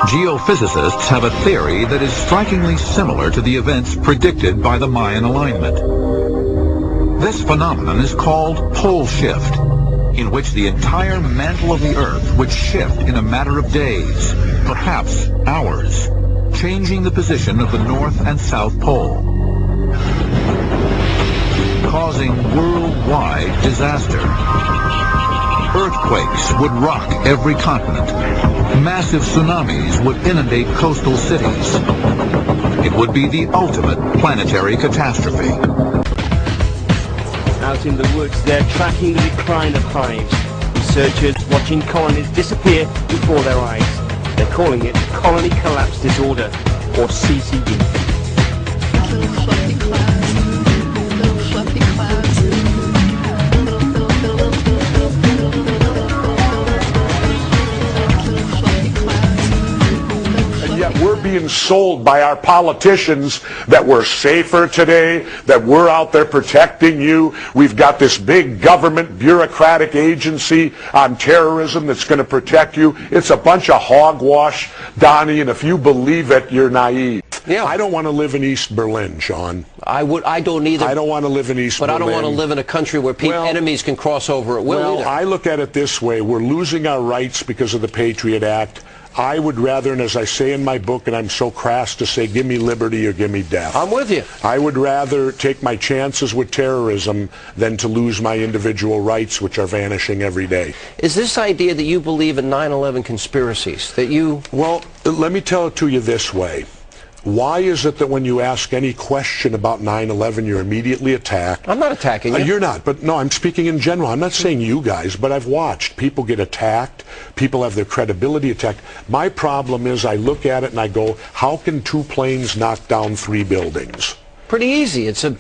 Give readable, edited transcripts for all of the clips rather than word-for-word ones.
Geophysicists have a theory that is strikingly similar to the events predicted by the Mayan alignment. This phenomenon is called pole shift, in which the entire mantle of the Earth would shift in a matter of days, perhaps hours, changing the position of the North and South Pole, causing worldwide disaster. Earthquakes would rock every continent. Massive tsunamis would inundate coastal cities. It would be the ultimate planetary catastrophe. Out in the woods, they're tracking the decline of hives. Researchers watching colonies disappear before their eyes. They're calling it colony collapse disorder, or CCD. Little fluffy clouds, little fluffy clouds. And yet we're being sold by our politicians that we're safer today, that we're out there protecting you. We've got this big government bureaucratic agency on terrorism that's going to protect you. It's a bunch of hogwash, Donnie, and if you believe it, you're naive. Yeah. I don't want to live in East Berlin, Sean. I don't either. I don't want to live in East Berlin. But I don't want to live in a country where enemies can cross over at will either. I look at it this way. We're losing our rights because of the Patriot Act. I would rather, and as I say in my book, and I'm so crass to say, give me liberty or give me death. I'm with you. I would rather take my chances with terrorism than to lose my individual rights, which are vanishing every day. Is this idea that you believe in 9/11 conspiracies, that you... Well, let me tell it to you this way. Why is it that when you ask any question about 9/11, you're immediately attacked? I'm not attacking you. You're not, but no, I'm speaking in general. I'm not saying you guys, but I've watched. People get attacked. People have their credibility attacked. My problem is I look at it and I go, how can 2 planes knock down 3 buildings? Pretty easy. Those are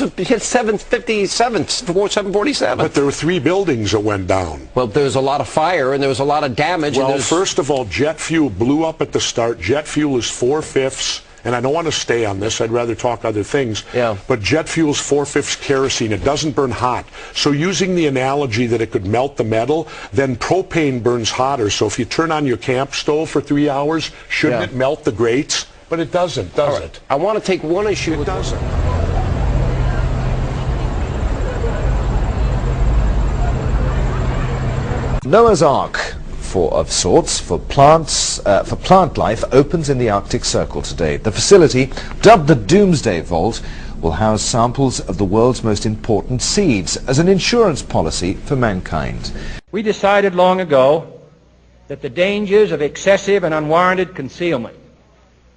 747. But there were 3 buildings that went down. Well, there was a lot of fire and there was a lot of damage. Well, first of all, jet fuel blew up at the start. Jet fuel is 4/5, and I don't want to stay on this. I'd rather talk other things. Yeah. But jet fuel is 4/5 kerosene. It doesn't burn hot. So using the analogy that it could melt the metal, then propane burns hotter. So if you turn on your camp stove for 3 hours, shouldn't it melt the grates? But it doesn't, does it? I want to take one issue with... It doesn't. Noah's Ark, of sorts, for plant life, opens in the Arctic Circle today. The facility, dubbed the Doomsday Vault, will house samples of the world's most important seeds as an insurance policy for mankind. We decided long ago that the dangers of excessive and unwarranted concealment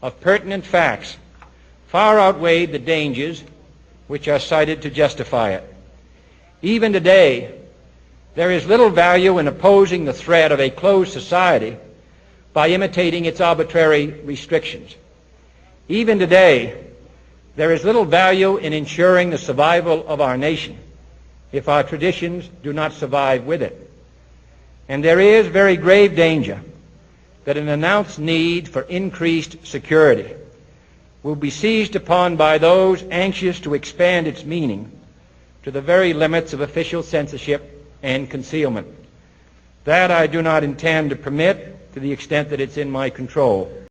of pertinent facts far outweighed the dangers which are cited to justify it. Even today, there is little value in opposing the threat of a closed society by imitating its arbitrary restrictions. Even today, there is little value in ensuring the survival of our nation if our traditions do not survive with it. And there is very grave danger that an announced need for increased security will be seized upon by those anxious to expand its meaning to the very limits of official censorship and concealment. That I do not intend to permit to the extent that it's in my control.